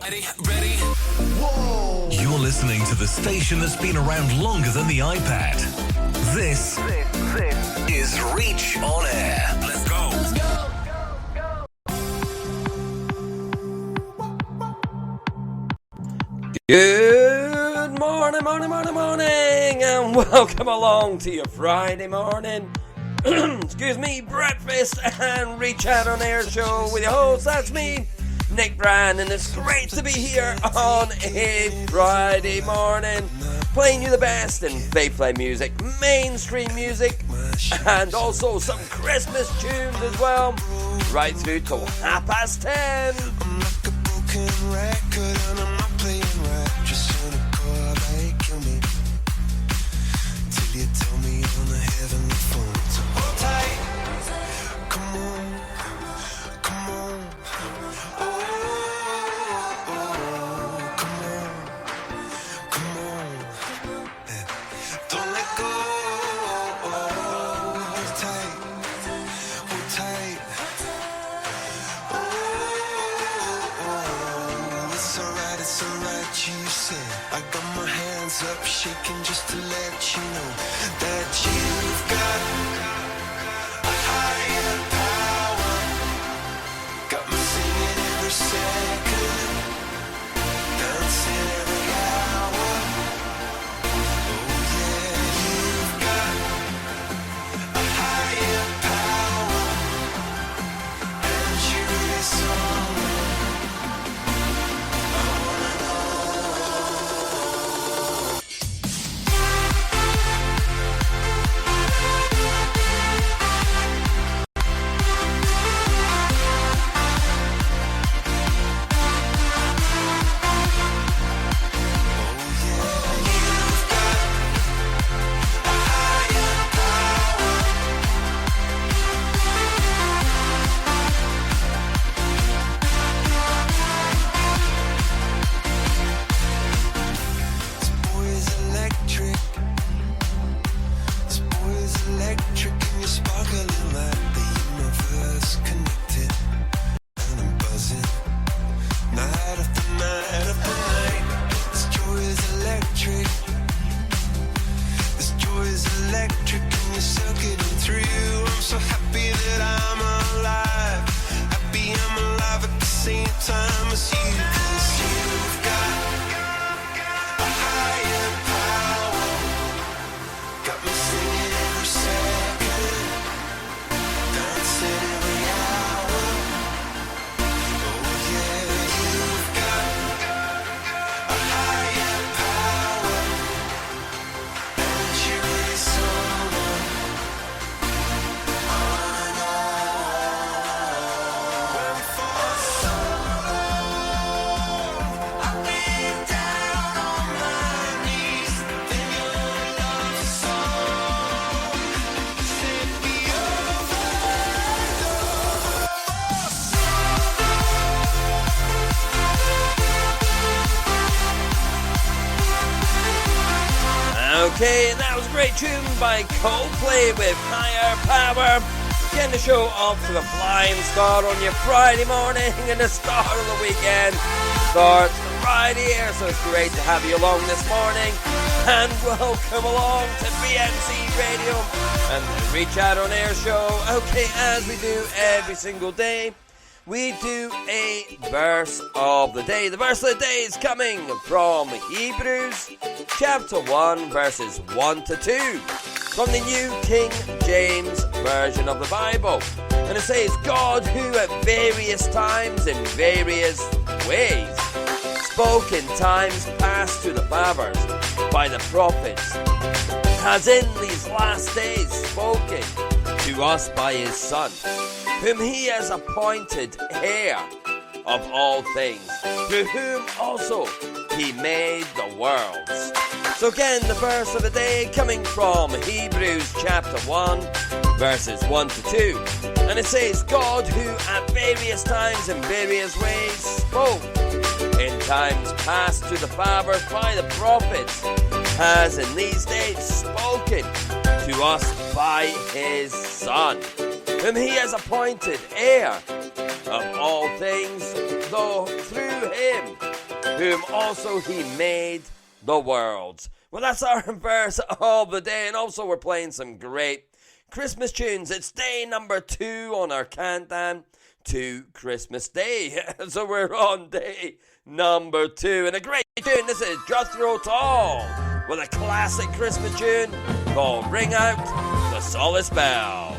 Ready? Whoa! You're listening to the station that's been around longer than the iPad. This is Reach On Air. Let's go. Good morning, and welcome along to your Friday morning, excuse me, breakfast and Reach Out On Air show with your host, that's me, Nick Brand, and it's great to be here on a Friday morning, playing you the best in faith-led music, mainstream music, and also some Christmas tunes as well, right through till 10:30. I'm like a broken record and I'm not playing right. Just cynical, they kill me till you tell me on the heavenly phone. So hold tight, come on, come on. Oh, come on, come on. Yeah. Don't let go. Hold tight, hold tight. It's alright, you said. I got my hands up, shaking just to let you know that you've got a higher power. Got me singing every second, dancing every hour. Oh yeah, you've got a higher power, and you really someone. Okay, and that was a great tune by Coldplay with Higher Power. Getting the show off to a flying start on your Friday morning and the start of the weekend. Starts right here, so it's great to have you along this morning. And welcome along to BMC Radio and the Reach Out On Air show. Okay, as we do every single day, we do a verse of the day. The verse of the day is coming from Hebrews chapter 1, verses 1 to 2, from the New King James Version of the Bible. And it says, God, who at various times in various ways spoke in times past to the fathers by the prophets, has in these last days spoken to us by his Son, whom he has appointed heir of all things, through whom also he made the worlds. So again, the verse of the day coming from Hebrews chapter 1, verses 1 to 2. And it says, God, who at various times and various ways spoke in times past to the fathers by the prophets, has in these days spoken to us by his Son, whom he has appointed heir of all things, though through him whom also he made the world. Well, that's our verse of the day, and also we're playing some great Christmas tunes. It's day number 2 on our countdown to Christmas Day. So we're on day number 2, and a great tune. This is Jethro Tull with a classic Christmas tune called Ring Out the Solace Bells.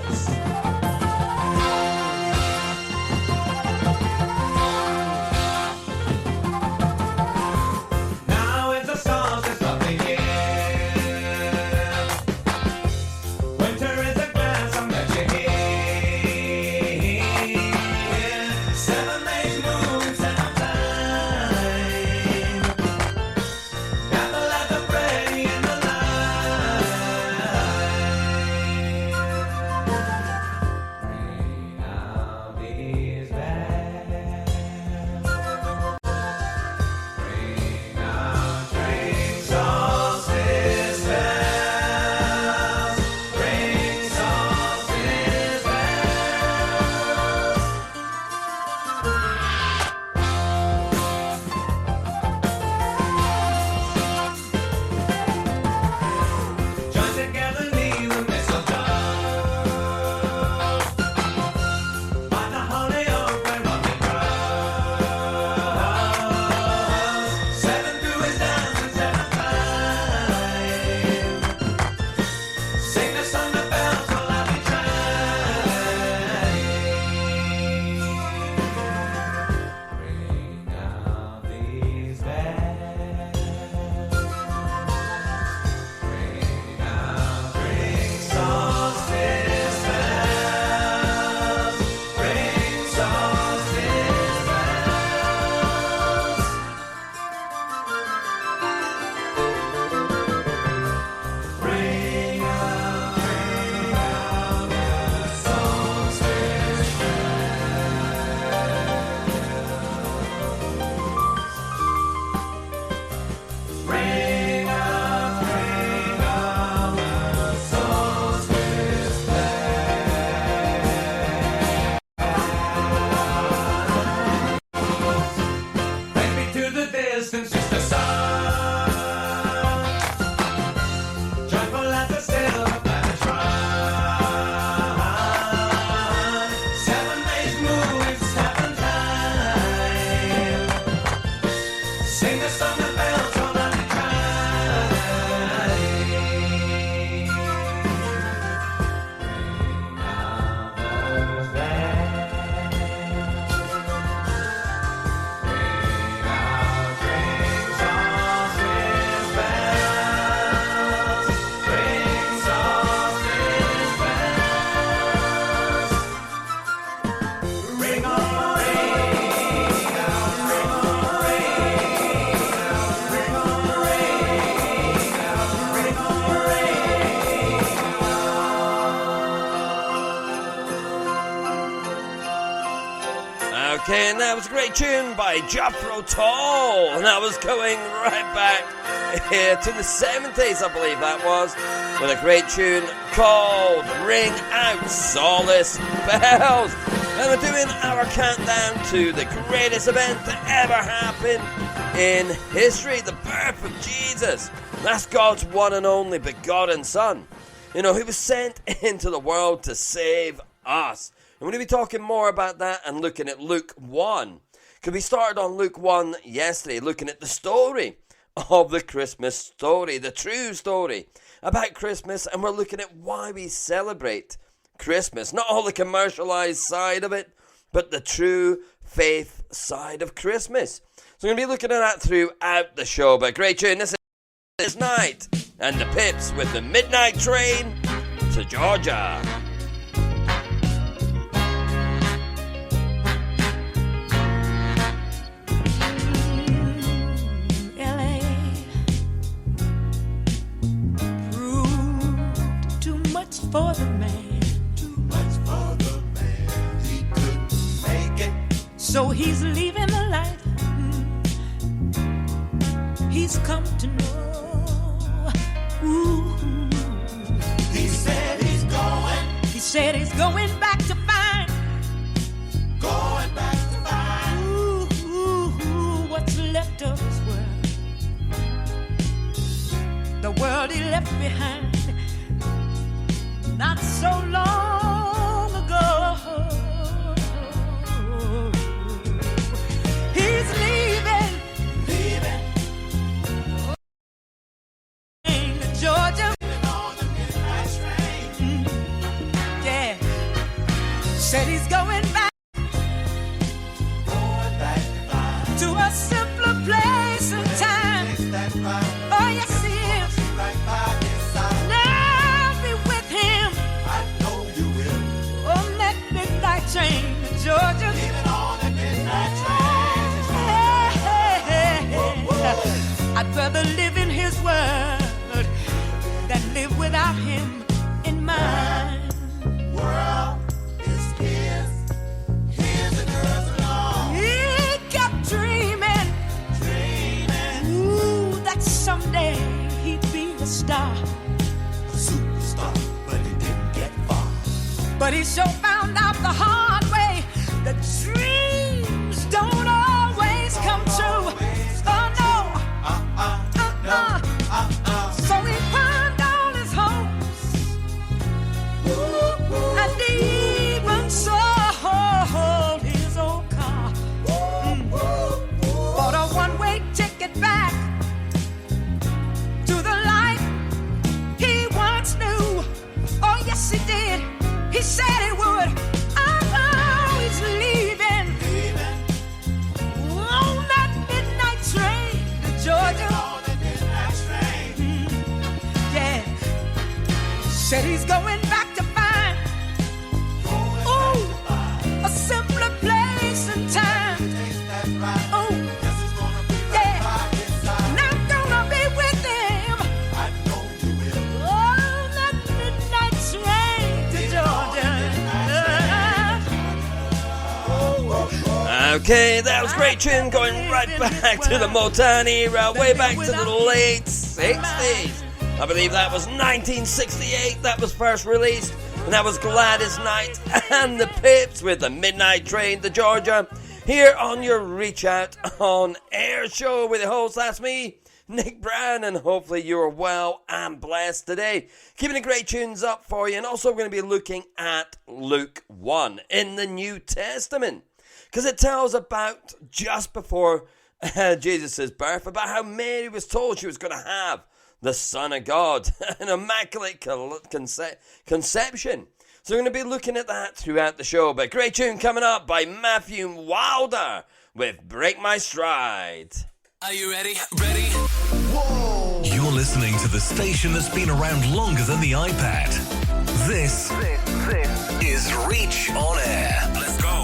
Okay, and that was a great tune by Jethro Tull, and that was going right back to the 70s, I believe that was, with a great tune called Ring Out Solace Bells. And we're doing our countdown to the greatest event to ever happen in history, the birth of Jesus. That's God's one and only begotten Son. You know, he was sent into the world to save us. And we're going to be talking more about that and looking at Luke 1. Because we started on Luke 1 yesterday, looking at the story of the Christmas story, the true story about Christmas. And we're looking at why we celebrate Christmas. Not all the commercialized side of it, but the true faith side of Christmas. So we're going to be looking at that throughout the show. But great tune, this is Night and the Pips with the Midnight Train to Georgia. For the man, too much for the man. He couldn't make it, so he's leaving the life. He's come to know. Ooh. He said he's going. He said he's going back to find. Going back to find. Ooh, what's left of his left behind not so long ago. He's leaving Georgia on the midnight train. Yeah, said he's going back to a simpler place and time. Oh yes he is. Now I'll be with him. I know you will. On that midnight train to Georgia. Even on that midnight train. I'd rather live in his world than live without him in mine. World is his and hers alone. He kept dreaming, ooh, that someday he'd be a star, a superstar, but he didn't get far. But he sure found out the hard way that dreams don't always come true. Oh no, so he pawned all his hopes, and even sold his old car. Bought a one-way ticket back to the life he once knew. Oh yes he did. He said he would. Oh, he's leaving on that midnight train to Georgia. Yeah, said he's going back to find, ooh, a simpler place and time. Oh, yeah, and I'm gonna be with him on that midnight train to Georgia. Okay, that was a great tune, going right back to the Motown era, way back to the late 60s. I believe that was 1968 that was first released, and that was Gladys Knight and the Pips with the Midnight Train to Georgia, here on your Reach Out on Air show with the host. That's me, Nick Brown, and hopefully you're well and blessed today. Keeping the great tunes up for you, and also we're going to be looking at Luke 1 in the New Testament, because it tells about just before Jesus' birth, about how Mary was told she was going to have the Son of God, an immaculate conception. So we're going to be looking at that throughout the show. But great tune coming up by Matthew Wilder with Break My Stride. Are you ready? Ready? Whoa! You're listening to the station that's been around longer than the iPad. This is Reach on Air. Let's go.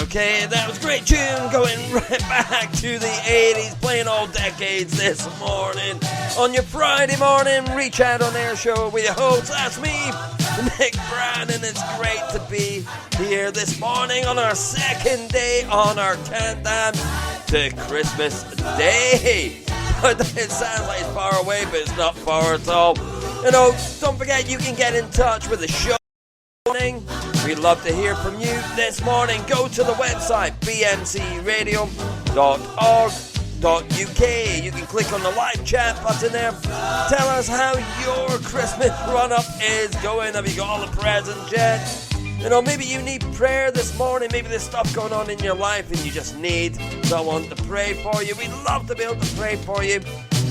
Okay, that was a great tune going right back to the 80s, playing all decades this morning. On your Friday morning, Reach Out on Air show with your host, that's me, Nick Brown, and it's great to be here this morning on our second day on our countdown to Christmas Day. But it sounds like it's far away, but it's not far at all. You know, don't forget you can get in touch with the show. We'd love to hear from you this morning. Go to the website bmcradio.org.uk. You can click on the live chat button there. Tell us how your Christmas run-up is going. Have you got all the presents yet? You know, maybe you need prayer this morning. Maybe there's stuff going on in your life and you just need someone to pray for you. We'd love to be able to pray for you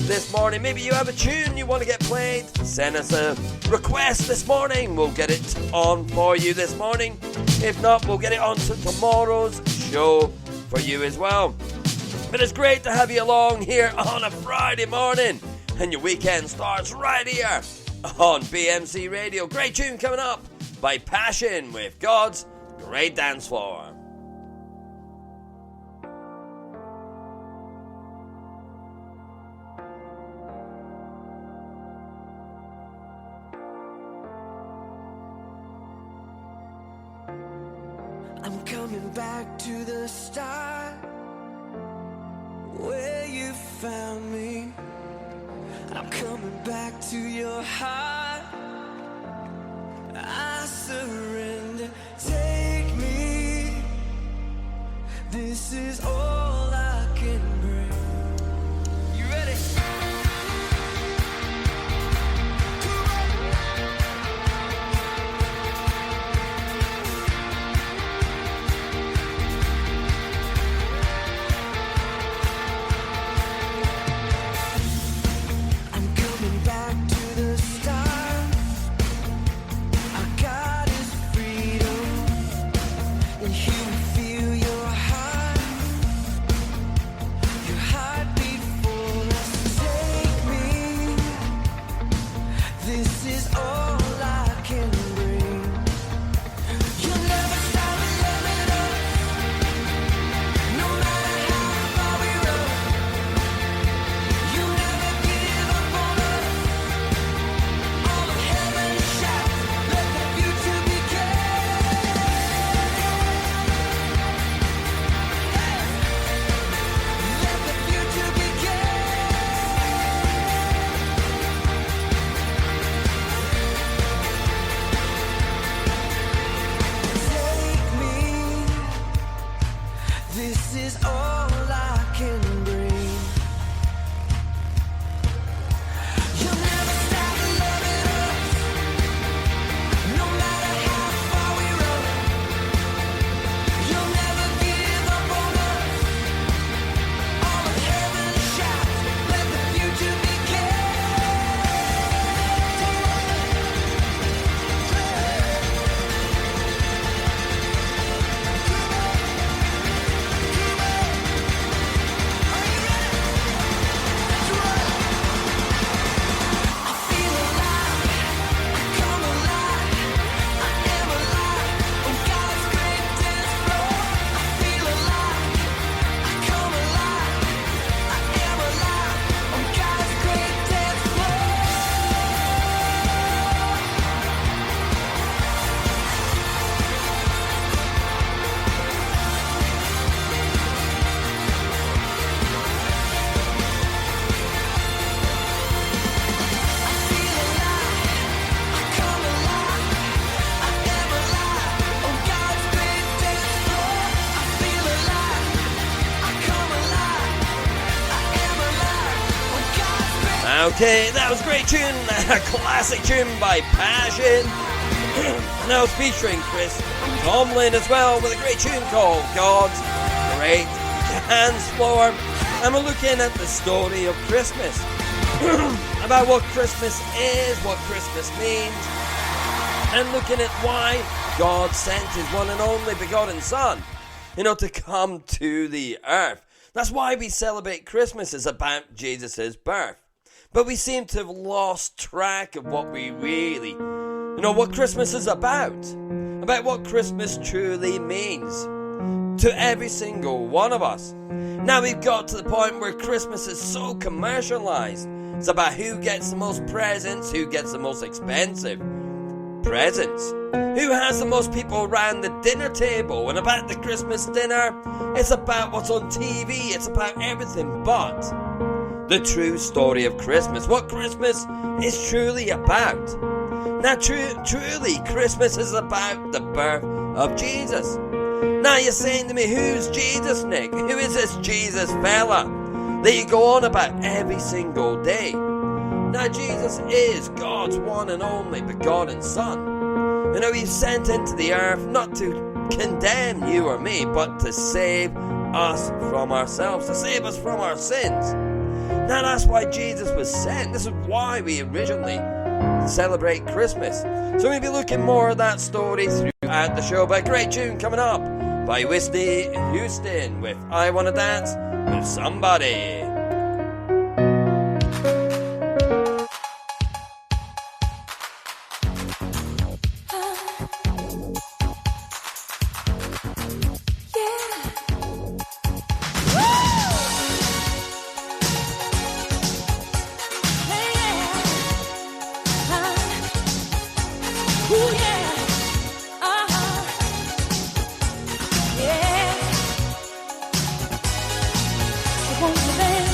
this morning. Maybe you have a tune you want to get played. Send us a request this morning. We'll get it on for you this morning. If not, we'll get it on to tomorrow's show for you as well. But it's great to have you along here on a Friday morning. And your weekend starts right here on BMC Radio. Great tune coming up by Passion with God's Great Dance Floor. I'm coming back to the start where you found me. I'm coming back to your heart. I surrender. Take me. This is all I can bring. You ready? Okay, that was a great tune, a classic tune by Passion. Now it's featuring Chris Tomlin as well with a great tune called God's Great Dance Floor. And we're looking at the story of Christmas, about what Christmas is, what Christmas means, and looking at why God sent His one and only begotten Son, to come to the earth. That's why we celebrate Christmas, is about Jesus' birth. But we seem to have lost track of what we really, what Christmas is about what Christmas truly means. to every single one of us. Now we've got to the point where Christmas is so commercialized. It's about who gets the most presents, who gets the most expensive presents, who has the most people around the dinner table. And about the Christmas dinner, it's about what's on TV, it's about everything but the true story of Christmas, what Christmas is truly about. Now truly Christmas is about the birth of Jesus. Now you're saying to me, who's Jesus, Nick? Who is this Jesus fella that you go on about every single day? Now Jesus is God's one and only begotten Son. You know, He's sent into the earth not to condemn you or me, but to save us from ourselves, to save us from our sins. Now that's why Jesus was sent. This is why we originally celebrate Christmas. So we'll be looking more at that story throughout the show. But a great tune coming up by Whitney Houston with I Wanna Dance With Somebody. Won't you dance?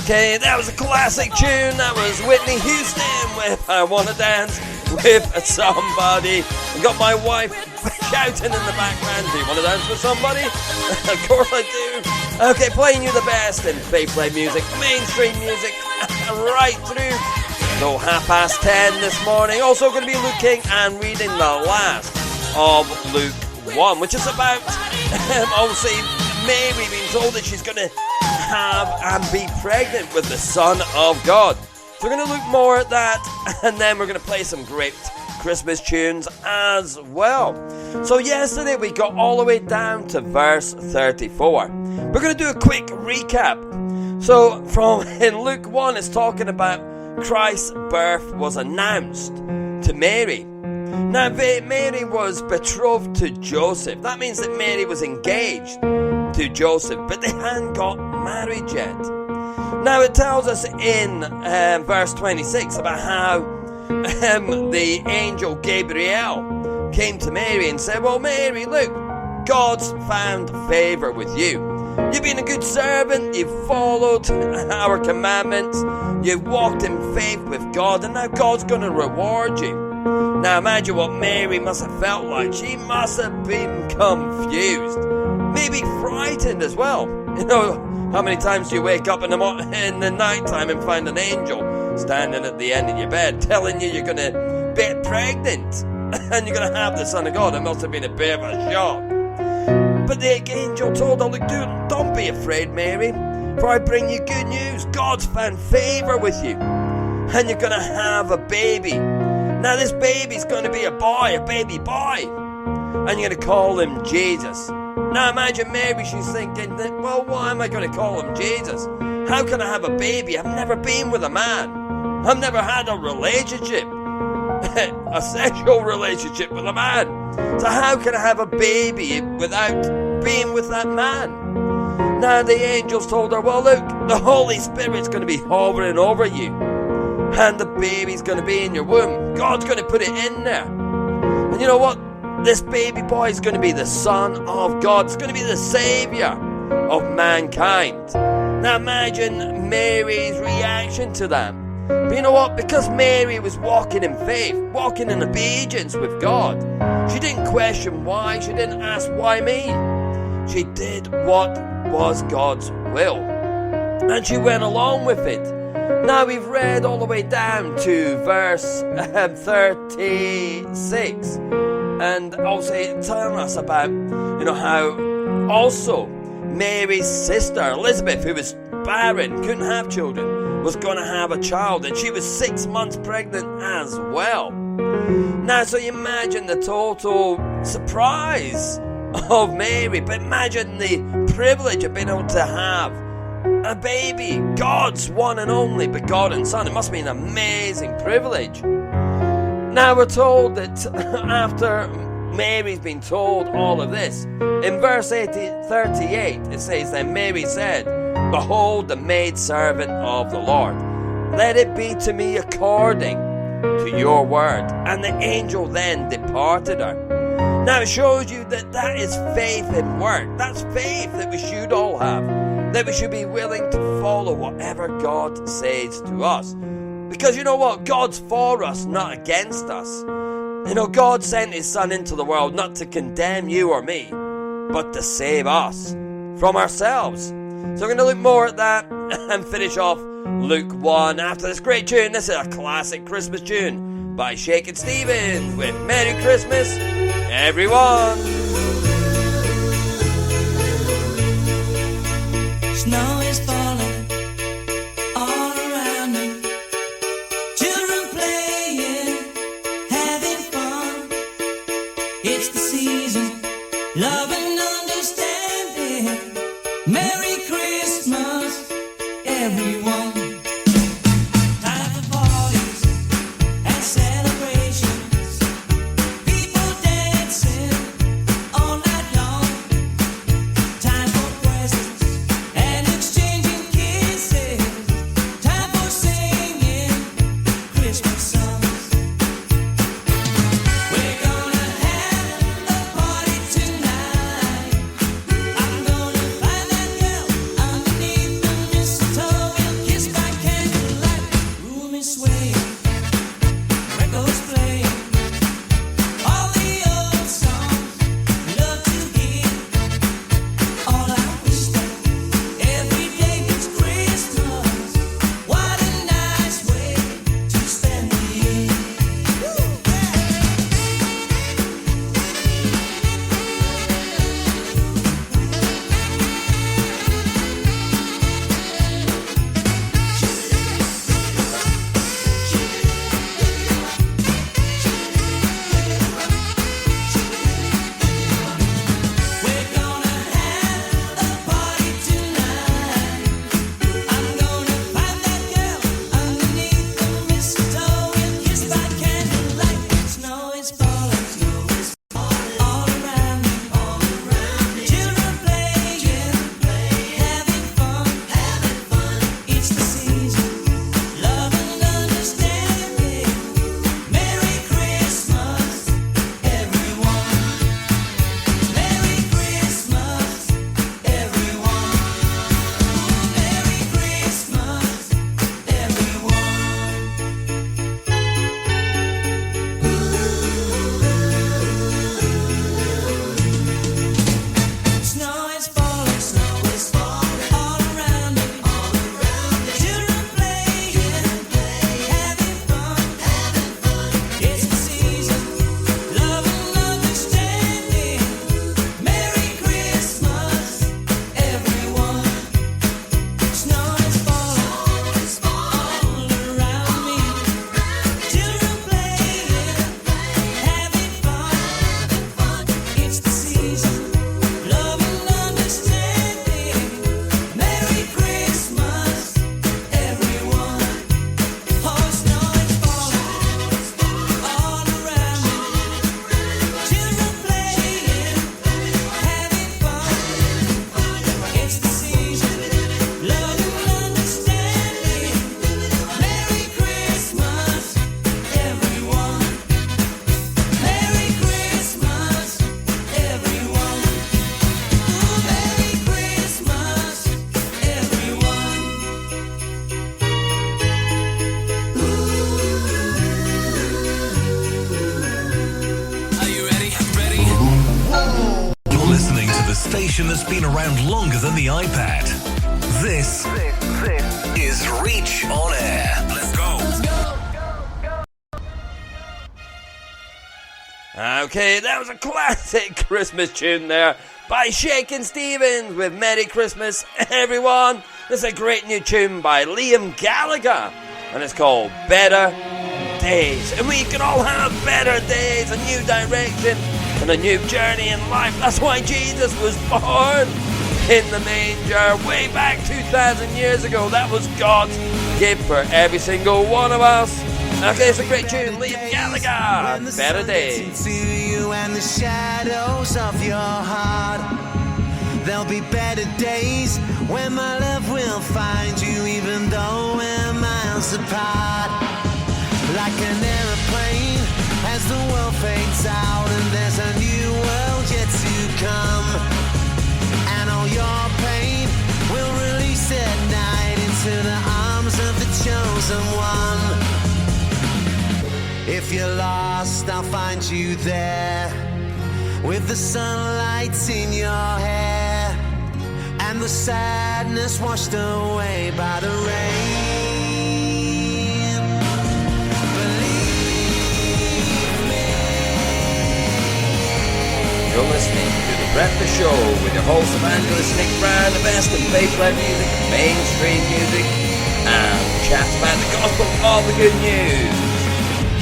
Okay, that was a classic tune. That was Whitney Houston with I Wanna Dance with Somebody. I got my wife shouting in the background, do you want to dance with somebody? Of course I do. Okay, playing you the best in Faith Play music, mainstream music, right through. So 10:30 this morning. Also going to be looking and reading the last of Luke 1, which is about, obviously, Mary being told that she's going to have and be pregnant with the Son of God. So we're going to look more at that, and then we're going to play some great Christmas tunes as well. So yesterday we got all the way down to verse 34. We're going to do a quick recap. So from in Luke 1, it's talking about Christ's birth was announced to Mary. Now Mary was betrothed to Joseph. That means that Mary was engaged to Joseph, but they hadn't got married yet. Now it tells us in verse 26 about how the angel Gabriel came to Mary and said, well, Mary, look, God's found favor with you. You've been a good servant, you've followed our commandments, you've walked in faith with God, and now God's going to reward you. Now imagine what Mary must have felt like. She must have been confused, maybe frightened as well. You know, how many times do you wake up in the night time and find an angel standing at the end of your bed telling you you're going to get pregnant and you're going to have the Son of God? It must have been a bit of a shock. But the angel told her, look, don't be afraid, Mary, for I bring you good news. God's found favor with you, and you're going to have a baby. Now this baby's going to be a boy, a baby boy, and you're going to call him Jesus. Now imagine Mary, she's thinking, well, why am I going to call him Jesus? How can I have a baby? I've never been with a man. I've never had a relationship, a sexual relationship with a man. So how can I have a baby without being with that man? Now the angels told her, well, look, the Holy Spirit's going to be hovering over you, and the baby's going to be in your womb. God's going to put it in there. And you know what? This baby boy is going to be the Son of God. It's going to be the Savior of mankind. Now imagine Mary's reaction to that. But you know what? Because Mary was walking in faith, walking in obedience with God, she didn't question why. She didn't ask, why me? She did what was God's will, and she went along with it. Now we've read all the way down to verse 36, and also telling us about, you know, how also Mary's sister Elizabeth, who was barren, couldn't have children, was going to have a child, and she was 6 months pregnant as well. Now, so you imagine the total surprise of Mary, but imagine the privilege of being able to have a baby, God's one and only begotten Son. It must be an amazing privilege. Now we're told that after Mary's been told all of this, in verse 38 it says, then Mary said, behold the maidservant of the Lord, let it be to me according to your word. And the angel then departed her. Now it shows you that is faith in work. That's faith that we should all have, that we should be willing to follow whatever God says to us. Because you know what? God's for us, not against us. You know, God sent his Son into the world not to condemn you or me, but to save us from ourselves. So we're going to look more at that and finish off Luke 1 after this great tune. This is a classic Christmas tune by Shakin' Stevens with Merry Christmas, everyone. Snow is falling all around me. Children playing, having fun. It's the season, love and understanding. Merry Christmas, everyone. Time for parties and celebrations. People dancing all night long. Time for presents and exchanging kisses. Time for singing Christmas songs. We're gonna have a party tonight. I'm gonna find that girl underneath the mistletoe and kiss goes playing. All the old songs love to hear. All I wish that every day was Christmas. What a nice way to spend the year. We're gonna have a party tonight. I'm gonna find that girl underneath the mistletoe and kiss by candlelight. Snow is falling all around me. Children playing, having fun. It's the season, love and understanding. Merry Christmas, everyone. Merry Christmas, everyone. Merry Christmas, everyone. Snow is falling all around me. Children playing, having fun. It's the season, love and understanding. Merry Christmas, everyone. Snow is falling all around me. Children playing, having fun. It's the season, love and understanding. Merry Christmas, everyone. Oh, snow is falling all around me. Children playing, having fun. It's the season, love and understanding. Merry Christmas, everyone. Merry Christmas, everyone. Ooh, Merry Christmas, everyone. Are you ready? You're listening to the station that's been around longer than the iPad. This is Reach on Air. Let's go. Okay, that was a classic Christmas tune there by Shakin' Stevens with Merry Christmas, everyone. This is a great new tune by Liam Gallagher, and it's called Better Days. And we can all have better days, a new direction, and a new journey in life. That's why Jesus was born in the manger way back 2,000 years ago. That was God's gift for every single one of us. Okay, it's a great tune, Liam Gallagher, Better Days. To you and the shadows of your heart. There'll be better days when my love will find you, even though we're miles apart. Like an aeroplane as the world fades out and there's a new world yet to come. And all your pain will release at night into the arms of the chosen one. If you're lost, I'll find you there, with the sunlight in your hair and the sadness washed away by the rain. Believe me. You're listening to The Breakfast Show with your host evangelist Nick Brown, the best of baseline music, mainstream music, and chats about the gospel, all the good news.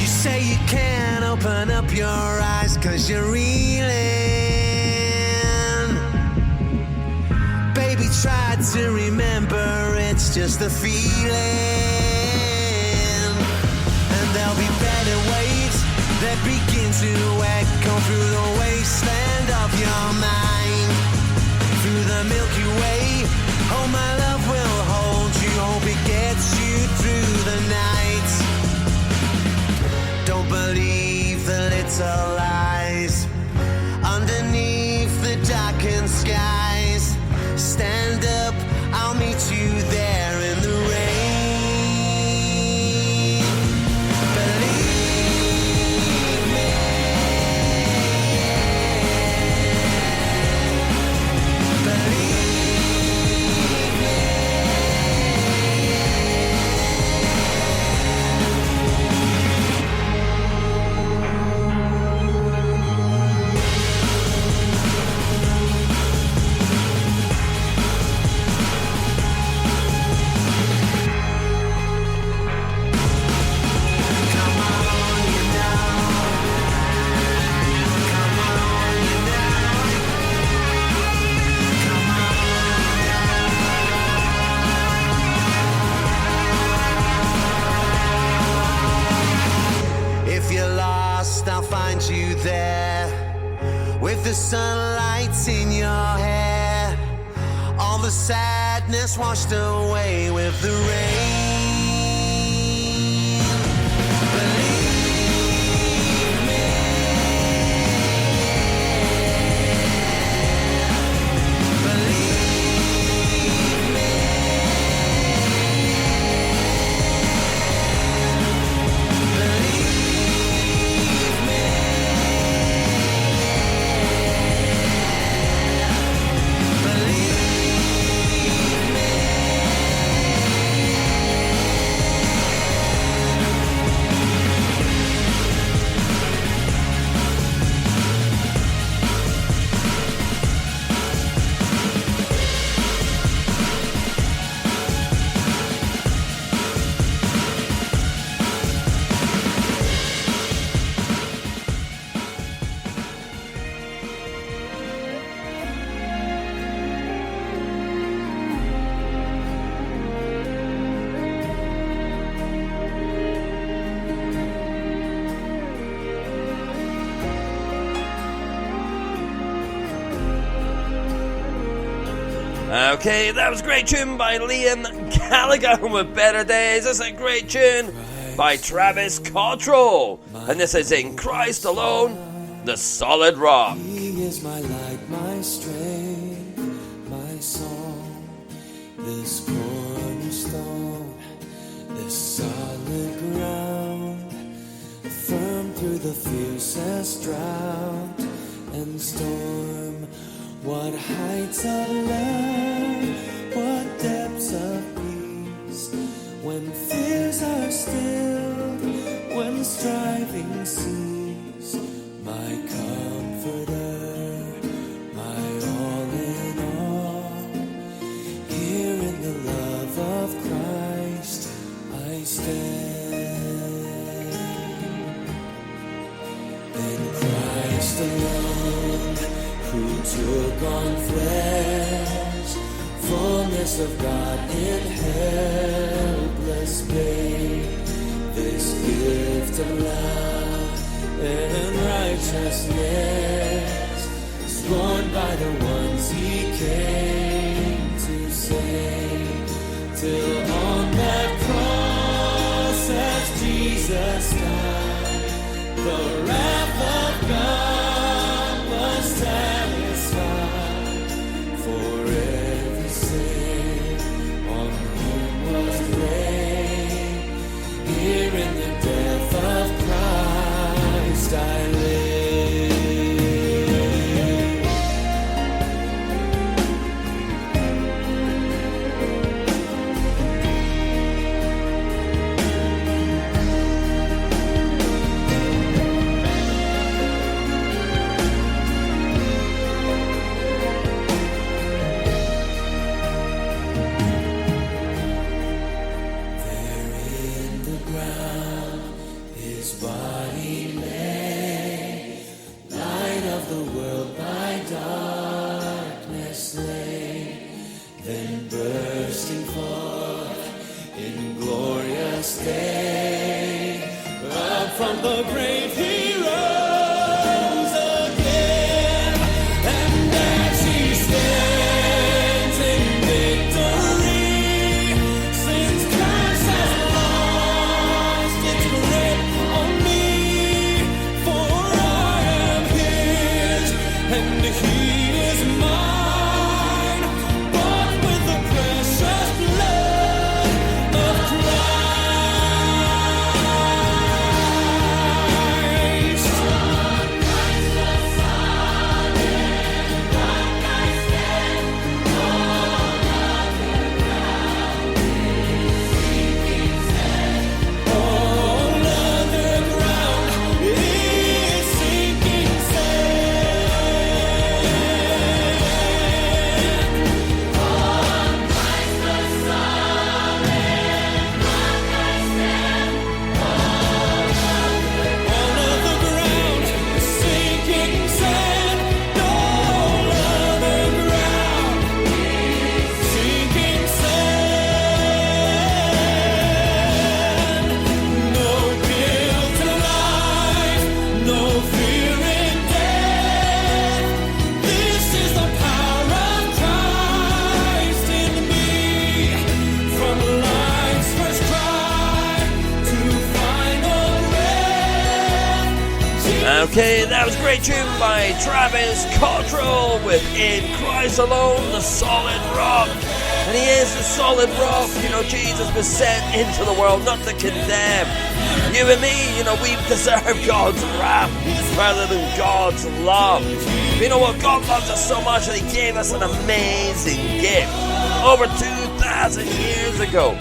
You say you can't open up your eyes 'cause you're reeling. Baby, try to remember, it's just a feeling. And there'll be better waves that begin to echo through the wasteland of your mind. Through the Milky Way, oh my love will hold you, hope it gets you through the night. Don't believe the little lies underneath the darkened skies. Stand up, I'll meet you there in the rain. Believe the sunlight's in your hair. All the sadness washed away with the rain. Okay, that was a great tune by Liam Gallagher with Better Days. That's a great tune by Travis Cottrell. And this is In Christ Alone, the Solid Rock. He is my light, my strength, my song, this cornerstone, this solid ground, firm through the fiercest drought and storm. What heights of love, what depths of peace, when fears are stilled, when striving cease. My comforter, my all in all, here in the love of Christ I stand. In Christ alone, who took on flesh, fullness of God in helpless babe, this gift of love and righteousness, scorned by the ones he came to save, till on that cross as Jesus died, the wrath of God was satisfied for every sin on whom was laid. Here in the death of Christ I live. Christ. Okay, that was a great tune by Travis Cottrell with In Christ Alone, the Solid Rock. And he is the solid rock. You know, Jesus was sent into the world not to condemn. You and me, you know, we deserve God's wrath rather than God's love. You know what? God loves us so much that he gave us an amazing gift over 2,000 years ago.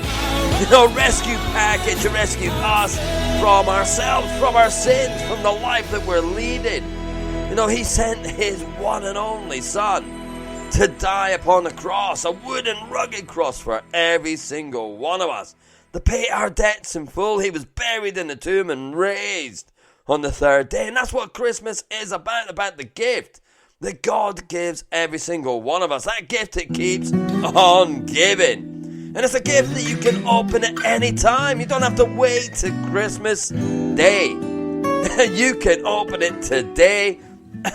You know, rescue package to rescue us from ourselves, from our sins, from the life that we're leading. You know, he sent his one and only Son to die upon the cross, a wooden rugged cross for every single one of us, to pay our debts in full. He was buried in the tomb and raised on the third day. And that's what Christmas is about the gift that God gives every single one of us. That gift that keeps on giving. And it's a gift that you can open at any time. You don't have to wait till Christmas Day. You can open it today,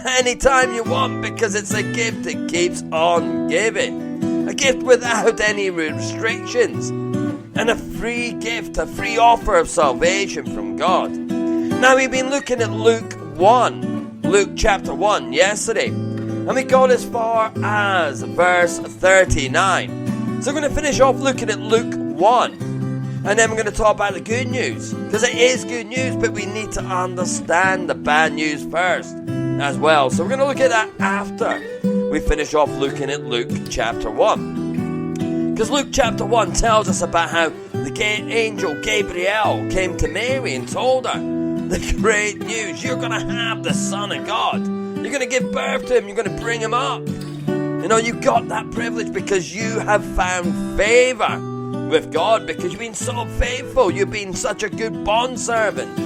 anytime you want, because it's a gift that keeps on giving. A gift without any restrictions. And a free gift, a free offer of salvation from God. Now, we've been looking at Luke chapter 1 yesterday. And we got as far as verse 39. So we're going to finish off looking at Luke 1. And then we're going to talk about the good news. Because it is good news, but we need to understand the bad news first as well. So we're going to look at that after we finish off looking at Luke chapter 1. Because Luke chapter 1 tells us about how the angel Gabriel came to Mary and told her the great news. You're going to have the Son of God. You're going to give birth to him. You're going to bring him up. You know, you got that privilege because you have found favor with God, because you've been so faithful. You've been such a good bondservant.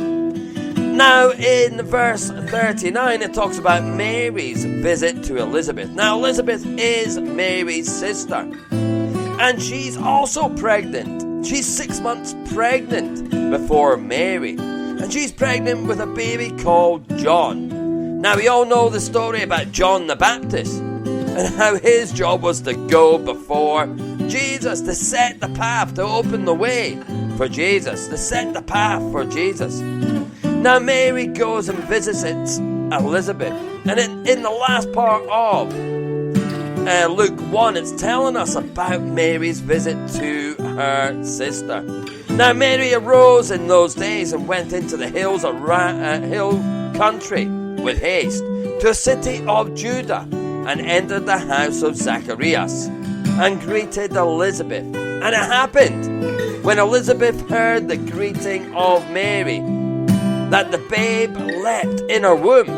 Now, in verse 39, it talks about Mary's visit to Elizabeth. Now, Elizabeth is Mary's sister. And she's also pregnant. She's 6 months pregnant before Mary. And she's pregnant with a baby called John. Now, we all know the story about John the Baptist and how his job was to go before Jesus, to set the path, to open the way for Jesus, to set the path for Jesus. Now, Mary goes and visits Elizabeth. And in the last part of Luke 1, it's telling us about Mary's visit to her sister. Now, Mary arose in those days and went into the hills of hill country with haste to a city of Judah, and entered the house of Zacharias and greeted Elizabeth. And it happened, when Elizabeth heard the greeting of Mary, that the babe leapt in her womb,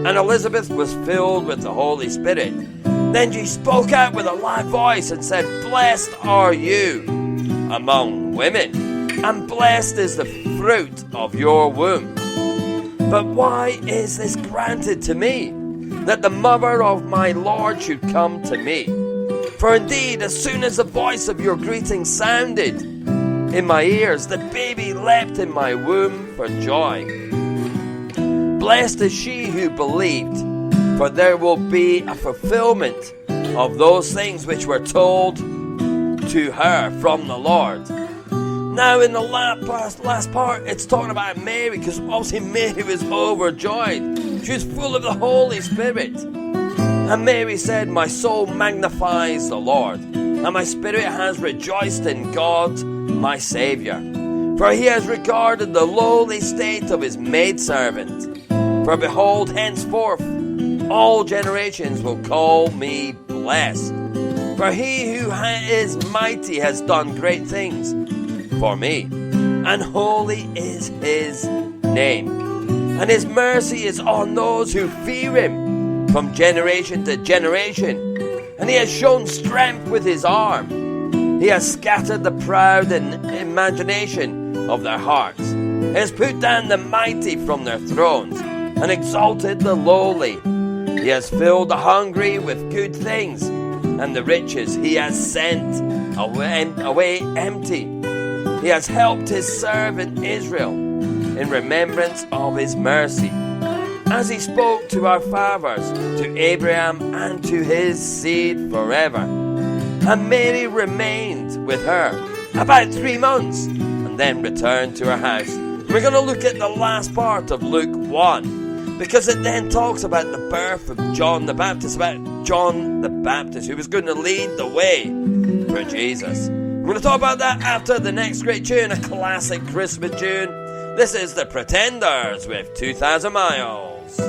and Elizabeth was filled with the Holy Spirit. Then she spoke out with a loud voice and said, Blessed are you among women, and blessed is the fruit of your womb. But why is this granted to me, that the mother of my Lord should come to me? For indeed, as soon as the voice of your greeting sounded in my ears, the baby leapt in my womb for joy. Blessed is she who believed, for there will be a fulfillment of those things which were told to her from the Lord. Now, in the last part, it's talking about Mary, because obviously Mary was overjoyed. She was full of the Holy Spirit. And Mary said, My soul magnifies the Lord, and my spirit has rejoiced in God, my Saviour. For he has regarded the lowly state of his maidservant. For behold, henceforth all generations will call me blessed. For he who is mighty has done great things for me, and holy is his name. And his mercy is on those who fear him from generation to generation. And he has shown strength with his arm. He has scattered the proud in imagination of their hearts. He has put down the mighty from their thrones, and exalted the lowly. He has filled the hungry with good things, and the riches he has sent away empty. He has helped his servant Israel in remembrance of his mercy, as he spoke to our fathers, to Abraham and to his seed forever. And Mary remained with her about 3 months, and then returned to her house. We're going to look at the last part of Luke 1. because it then talks about the birth of John the Baptist, about John the Baptist, who was going to lead the way for Jesus. We're going to talk about that after the next great tune, a classic Christmas tune. This is the Pretenders with 2,000 Miles.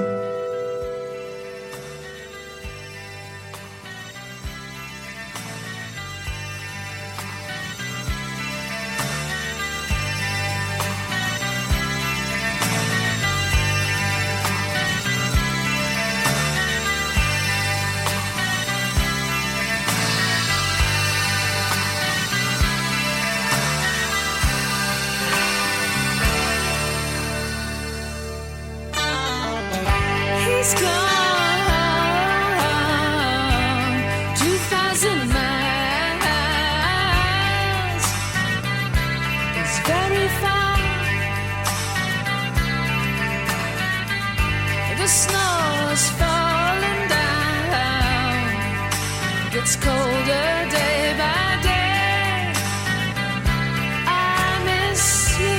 He's gone 2,000 miles. It's very far. The snow is falling down. It gets colder day by day. I miss you.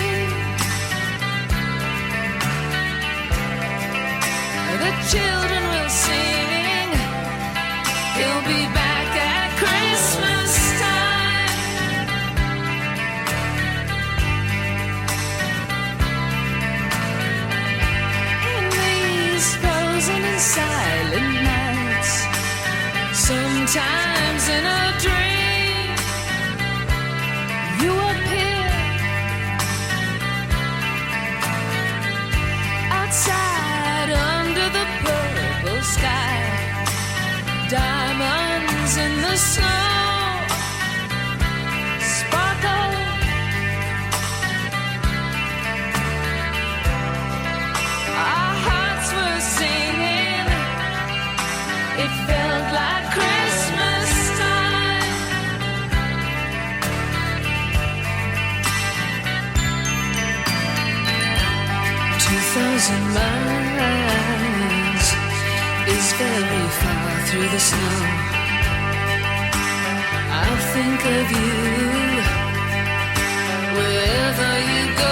The children will sing. He'll be back at Christmas time. In these frozen and silent nights, sometimes in a dream, you appear outside under the purple sky, diamonds in the snow sparkle. Our hearts were singing. It felt like Christmas time. 2,000 miles is very far through the snow. I'll think of you wherever you go.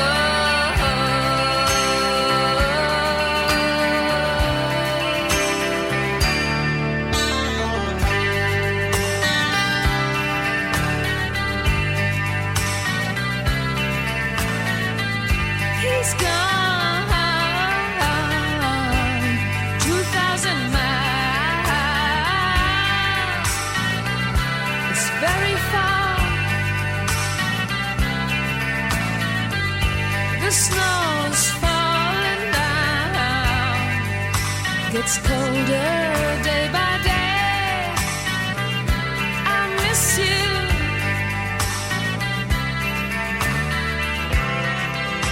He's gone 2,000 miles. It's very far. The snow's falling down. Gets colder day by day. I miss you.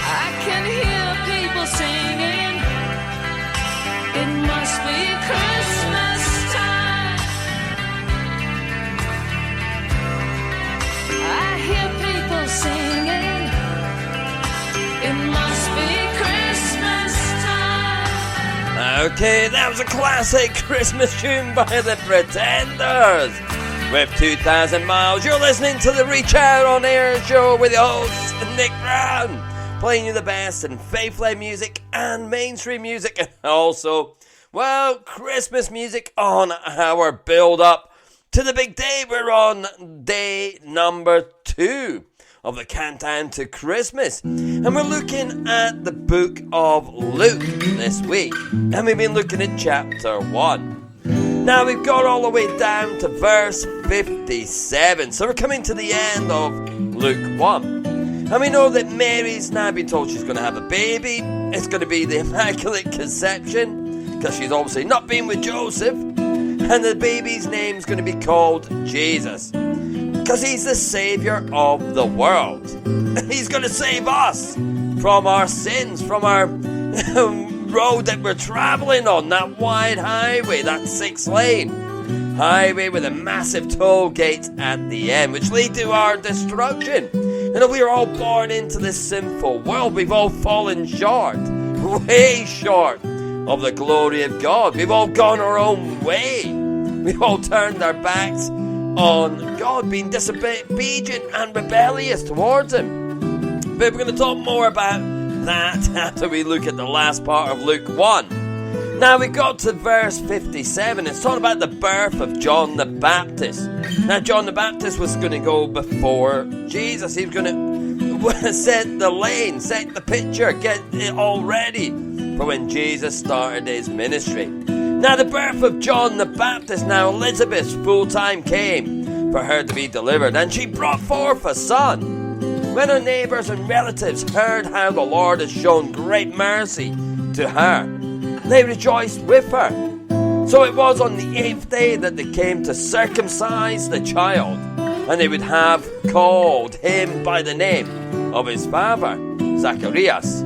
I can hear people singing. It must be Christmas time. I hear people singing. It must be Christmas time. Okay, that was a classic Christmas tune by the Pretenders with 2,000 Miles. You're listening to the Reach Out on Air show with your host, Nick Brown, playing you the best in faith-led music and mainstream music, and also, well, Christmas music on our build-up to the big day. We're on day number 2 of the countdown to Christmas, and we're looking at the book of Luke this week, and we've been looking at chapter 1. Now we've got all the way down to verse 57, so we're coming to the end of Luke 1. And we know that Mary's now been told she's going to have a baby. It's going to be the Immaculate Conception, because she's obviously not been with Joseph. And the baby's name's going to be called Jesus, because he's the Saviour of the world. He's going to save us from our sins, from our road that we're travelling on, that wide highway, that 6-lane highway with a massive toll gate at the end, which lead to our destruction. You know, we are all born into this sinful world. We've all fallen short, way short of the glory of God. We've all gone our own way. We've all turned our backs on God, being disobedient and rebellious towards Him. But we're going to talk more about that after we look at the last part of Luke 1. Now we got to verse 57. It's talking about the birth of John the Baptist. Now John the Baptist was going to go before Jesus. He was going to set the lane, set the picture, get it all ready for when Jesus started his ministry. Now the birth of John the Baptist. Now Elizabeth's full time came for her to be delivered, and she brought forth a son. When her neighbours and relatives heard how the Lord had shown great mercy to her, they rejoiced with her. So it was on the 8th day that they came to circumcise the child, and they would have called him by the name of his father, Zacharias.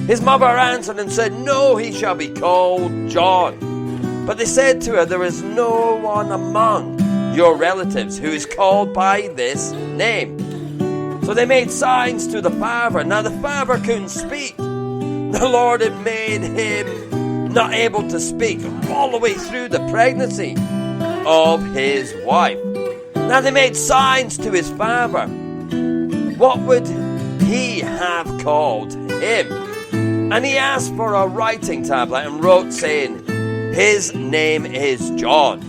His mother answered and said, "No, he shall be called John." But they said to her, "There is no one among your relatives who is called by this name." So they made signs to the father. Now the father couldn't speak. The Lord had made him not able to speak all the way through the pregnancy of his wife. Now they made signs to his father. What would he have called him? And he asked for a writing tablet and wrote, saying, "His name is John."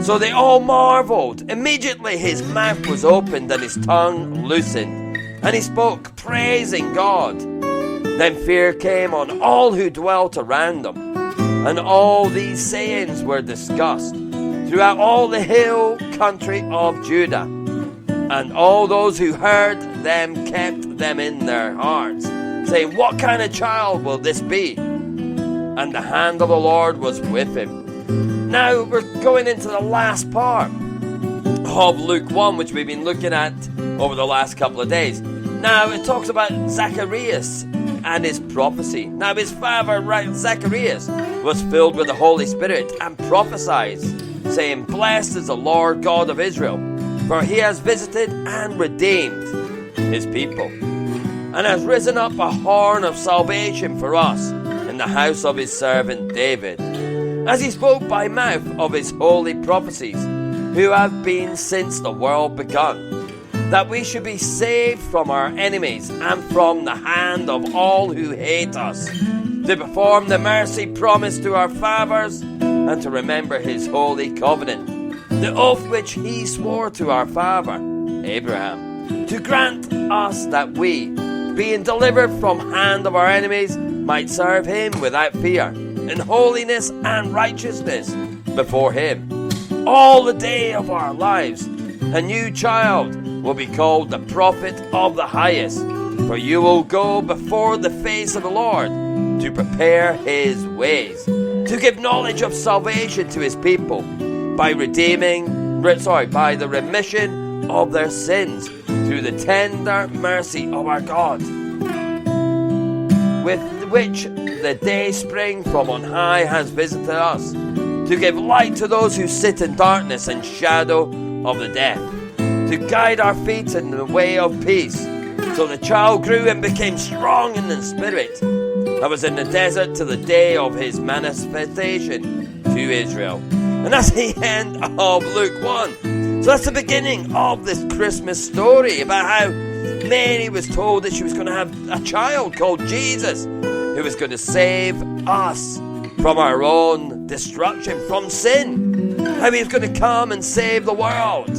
So they all marveled. Immediately his mouth was opened and his tongue loosened, and he spoke, praising God. Then fear came on all who dwelt around them, and all these sayings were discussed throughout all the hill country of Judah. And all those who heard them kept them in their hearts, saying, "What kind of child will this be?" And the hand of the Lord was with him. Now we're going into the last part of Luke 1, which we've been looking at over the last couple of days. Now it talks about Zacharias and his prophecy. Now his father Zacharias was filled with the Holy Spirit and prophesied, saying, "Blessed is the Lord God of Israel, for he has visited and redeemed his people, and has risen up a horn of salvation for us in the house of his servant David, as he spoke by mouth of his holy prophecies, who have been since the world begun, that we should be saved from our enemies and from the hand of all who hate us, to perform the mercy promised to our fathers, and to remember his holy covenant, the oath which he swore to our father Abraham, to grant us that we, being delivered from hand of our enemies, might serve him without fear, in holiness and righteousness before him all the day of our lives. And you, child, will be called the prophet of the highest, for you will go before the face of the Lord to prepare his ways, to give knowledge of salvation to his people by the remission of their sins through the tender mercy of our God, with which the day spring from on high has visited us, to give light to those who sit in darkness and shadow of the death, to guide our feet in the way of peace. So the child grew and became strong in the spirit, and was in the desert till the day of his manifestation to Israel. And that's the end of Luke 1. So that's the beginning of this Christmas story about how Mary was told that she was going to have a child called Jesus, who was going to save us from our own destruction, from sin. How he was going to come and save the world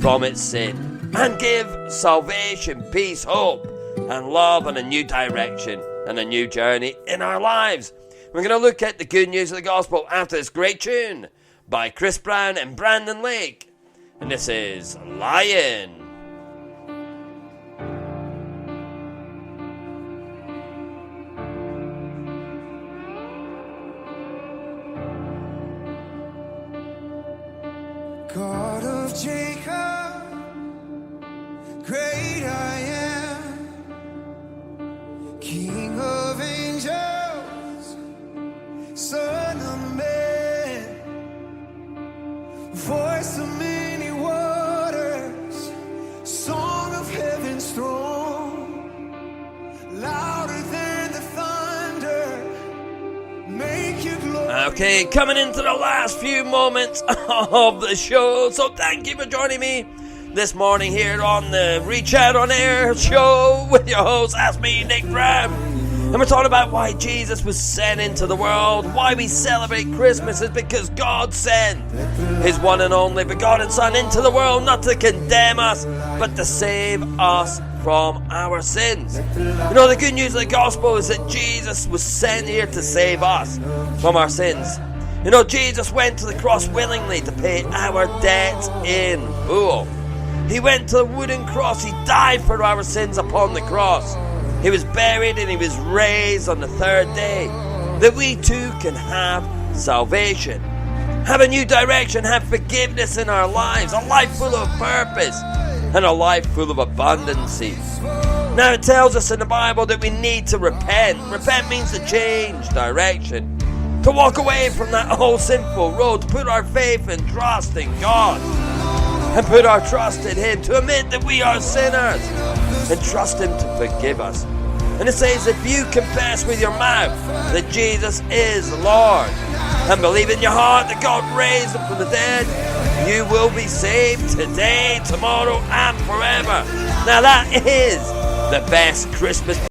from its sin, and give salvation, peace, hope, and love, and a new direction, and a new journey in our lives. We're going to look at the good news of the gospel after this great tune by Chris Brown and Brandon Lake. And this is Lion. God of Jacob, great I am, King of angels, Son of man, voice of many waters, song of heaven's throne, louder than the thunder, make your glory. Okay, coming into the last few moments of the show, so thank you for joining me this morning here on the Reach Out on Air show with your host, Ask Me Nick Brown. And we're talking about why Jesus was sent into the world. Why we celebrate Christmas is because God sent His one and only begotten Son into the world, not to condemn us, but to save us from our sins. You know, the good news of the gospel is that Jesus was sent here to save us from our sins. You know, Jesus went to the cross willingly to pay our debt in full. He went to the wooden cross. He died for our sins upon the cross. He was buried and He was raised on the third day, that we too can have salvation, have a new direction, have forgiveness in our lives, a life full of purpose, and a life full of abundancy. Now it tells us in the Bible that we need to repent. Repent means to change direction, to walk away from that old sinful road, to put our faith and trust in God, and put our trust in Him, to admit that we are sinners, and trust Him to forgive us. And it says, if you confess with your mouth that Jesus is Lord, and believe in your heart that God raised Him from the dead, you will be saved today, tomorrow, and forever. Now that is the best Christmas